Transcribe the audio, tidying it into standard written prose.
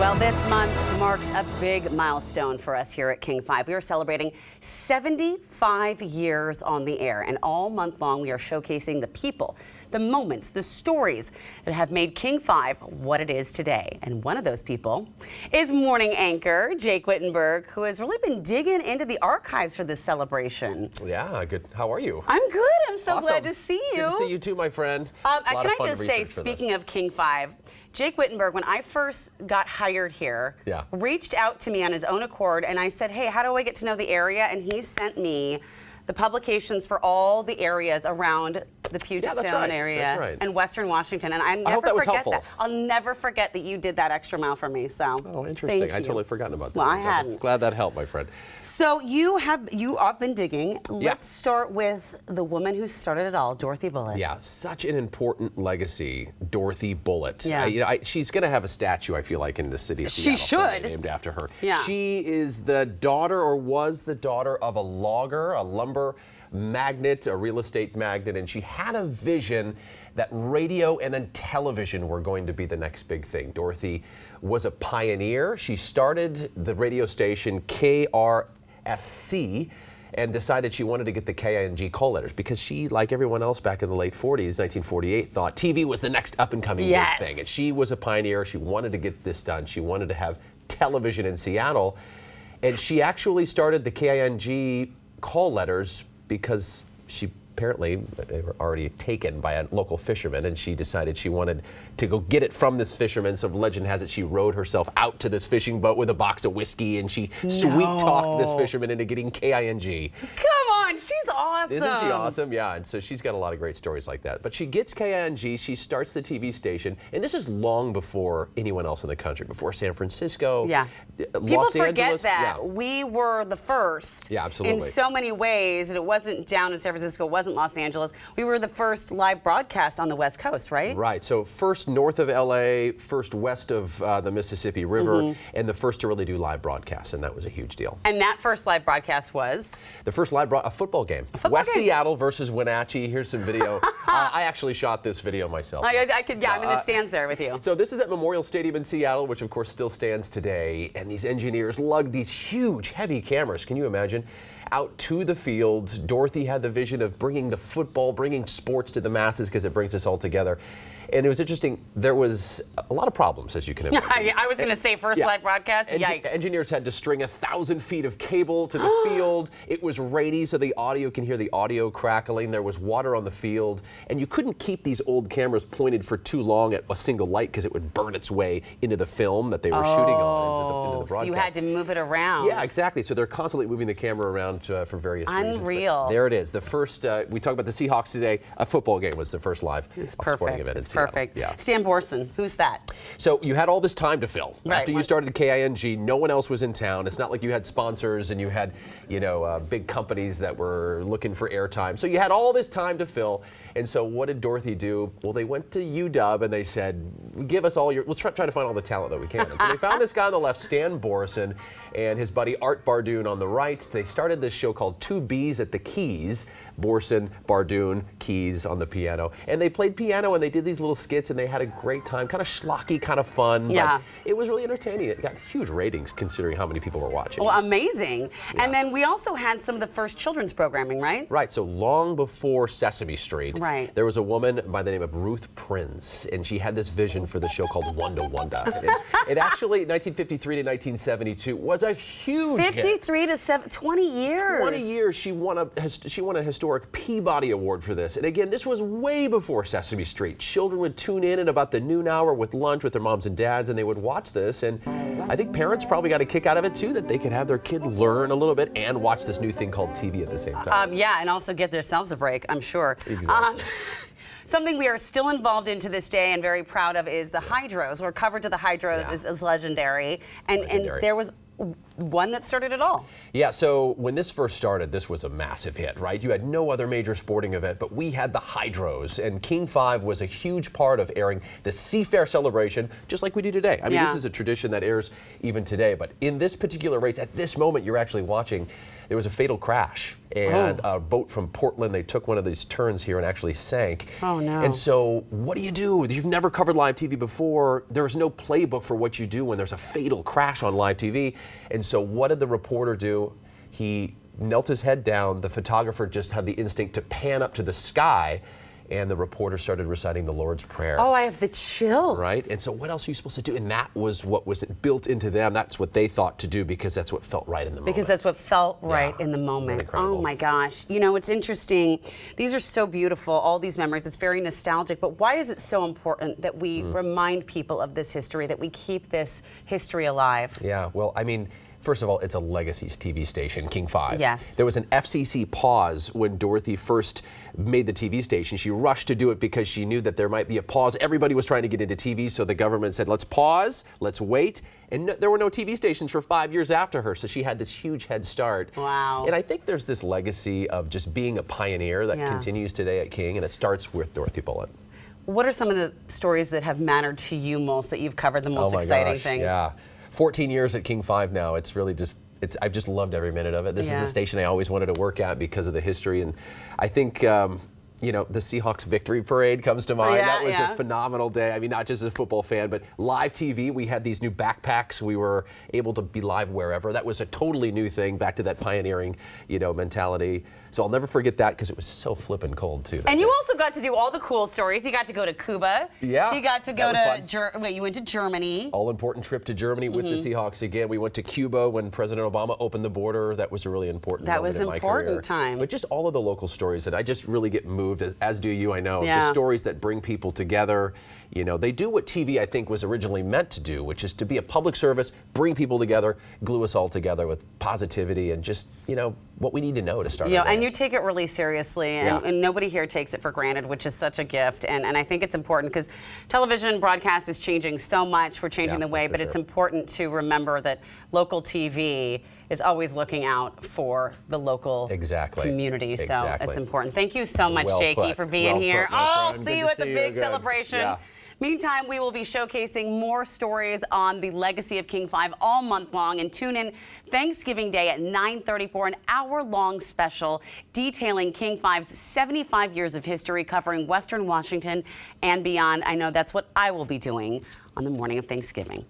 Well, this month marks a big milestone for us here at King 5. We are celebrating 75 years on the air, and all month long we are showcasing the people, the moments, the stories that have made King 5 what it is today. And one of those people is morning anchor Jake Whittenberg, who has really been digging into the archives for this celebration. Yeah, good. How are you? I'm good. I'm so glad to see you. Good to see you too, my friend. Can I just say, speaking of King 5, Jake Whittenberg, when I first got hired here, reached out to me on his own accord, and I said, hey, how do I get to know the area? And he sent me the publications for all the areas around the Puget Sound area and Western Washington. And I never forget that. I'll never forget that you did that extra mile for me. So interesting. I totally forgotten about that. Well, I hadn't. Glad that helped, my friend. So you have been digging. Let's start with the woman who started it all, Dorothy Bullets. Yeah, such an important legacy, Dorothy Bullets. Yeah. She's going to have a statue, I feel like, in the city of Seattle. She should. Named after her. Yeah. She is the daughter, or was the daughter, of a logger, a lumber magnate, a real estate magnate, and she had a vision that radio and then television were going to be the next big thing. Dorothy was a pioneer. She started the radio station KRSC and decided she wanted to get the KING call letters because she, like everyone else back in the late 40s, 1948, thought TV was the next up-and-coming big thing. And she was a pioneer. She wanted to get this done. She wanted to have television in Seattle. And she actually started the KING call letters because they were already taken by a local fisherman, and she decided she wanted to go get it from this fisherman. So legend has it she rowed herself out to this fishing boat with a box of whiskey, and she sweet-talked this fisherman into getting KING. Come on, she's awesome. Isn't she awesome? Yeah, and so she's got a lot of great stories like that. But she gets KING, she starts the TV station, and this is long before anyone else in the country, before San Francisco, Los People Angeles. Forget that. We were the first in so many ways, and it wasn't down in San Francisco, it wasn't Los Angeles. We were the first live broadcast on the West Coast, right? Right. So first north of LA, first west of the Mississippi River, and the first to really do live broadcasts, and that was a huge deal. And that first live broadcast was? The first live a football game. Seattle versus Wenatchee. Here's some video. I actually shot this video myself. I'm in the stands there with you. So this is at Memorial Stadium in Seattle, which of course still stands today, and these engineers lugged these huge, heavy cameras. Can you imagine? Out to the field. Dorothy had the vision of bringing the football, bringing sports to the masses because it brings us all together. And it was interesting, there was a lot of problems, as you can imagine. I was going to say first live broadcast, yikes. Engineers had to string 1,000 feet of cable to the field. It was rainy, so the audio can hear the audio crackling. There was water on the field. And you couldn't keep these old cameras pointed for too long at a single light because it would burn its way into the film that they were shooting on, into the broadcast. So you had to move it around. Yeah, exactly. So they're constantly moving the camera around for various reasons. Unreal. But there it is. The first, we talk about the Seahawks today, a football game was the first live sporting event in Seattle. Perfect. Yeah. Stan Borson, who's that? So you had all this time to fill. After you started KING, no one else was in town. It's not like you had sponsors and you had, big companies that were looking for airtime. So you had all this time to fill. And so what did Dorothy do? Well, they went to UW and they said, give us all we'll try to find all the talent that we can. And so they found this guy on the left, Stan Borson, and his buddy Art Bardoon on the right. They started this show called Two Bs at the Keys. Borson, Bardoon, Keys on the piano. And they played piano and they did these little skits and they had a great time, kind of schlocky, kind of fun. Yeah. But it was really entertaining. It got huge ratings considering how many people were watching. Well, amazing. Yeah. And then we also had some of the first children's programming, right? Right. So long before Sesame Street, there was a woman by the name of Ruth Prince, and she had this vision for the show called Wanda Wanda. It actually, 1953 to 1972, was a huge 53 hit. to 20 years. 20 years. She won a historic Peabody Award for this. And again, this was way before Sesame Street. Children would tune in at about the noon hour with lunch with their moms and dads, and they would watch this. And I think parents probably got a kick out of it too, that they could have their kid learn a little bit and watch this new thing called TV at the same time. And also get themselves a break, I'm sure. Exactly. Something we are still involved in to this day and very proud of is the hydros. We're covered to the hydros is legendary. And there was one that started it all. Yeah, so when this first started, this was a massive hit, right? You had no other major sporting event, but we had the Hydros, and King 5 was a huge part of airing the Seafair celebration, just like we do today. I mean, this is a tradition that airs even today, but in this particular race, at this moment, you're actually watching there was a fatal crash, and a boat from Portland, they took one of these turns here and actually sank. Oh, no. And so what do you do? You've never covered live TV before. There's no playbook for what you do when there's a fatal crash on live TV. And so what did the reporter do? He knelt his head down. The photographer just had the instinct to pan up to the sky, and the reporter started reciting the Lord's Prayer. Oh, I have the chills. Right? And so what else are you supposed to do? And that was what was built into them. That's what they thought to do because that's what felt right in the moment. Because that's what felt right in the moment. Oh my gosh. You know, it's interesting. These are so beautiful, all these memories. It's very nostalgic. But why is it so important that we remind people of this history, that we keep this history alive? Yeah, well, I mean, first of all, it's a legacy TV station, King 5. Yes. There was an FCC pause when Dorothy first made the TV station. She rushed to do it because she knew that there might be a pause. Everybody was trying to get into TV, so the government said, let's pause, let's wait. And there were no TV stations for 5 years after her, so she had this huge head start. Wow. And I think there's this legacy of just being a pioneer that continues today at King, and it starts with Dorothy Bullets. What are some of the stories that have mattered to you most, that you've covered, the most exciting things? Yeah. 14 years at King 5 now. It's really just, I've just loved every minute of it. This is a station I always wanted to work at because of the history. And I think, you know, the Seahawks victory parade comes to mind. That was a phenomenal day. I mean, not just as a football fan, but live TV. We had these new backpacks. We were able to be live wherever. That was a totally new thing, back to that pioneering, you know, mentality. So I'll never forget that because it was so flippin' cold too. And you also got to do all the cool stories. You got to go to Cuba. Yeah. You got to go to, wait, you went to Germany. All important trip to Germany with the Seahawks again. We went to Cuba when President Obama opened the border. That was a really important moment in my career. That was important time. But just all of the local stories, and I just really get moved, as do you, I know. Just stories that bring people together. You know, they do what TV, I think, was originally meant to do, which is to be a public service, bring people together, glue us all together with positivity and just, you know, what we need to know to start. Yeah, and you take it really seriously, and nobody here takes it for granted, which is such a gift. And I think it's important because television broadcast is changing so much. We're changing the way, but it's important to remember that local TV is always looking out for the local community. So it's important. Thank you so much, Jakey, for being here. I'll see you at the big celebration. Meantime, we will be showcasing more stories on the legacy of King 5 all month long, and tune in Thanksgiving Day at 9:30 for an hour-long special detailing King 5's 75 years of history, covering Western Washington and beyond. I know that's what I will be doing on the morning of Thanksgiving.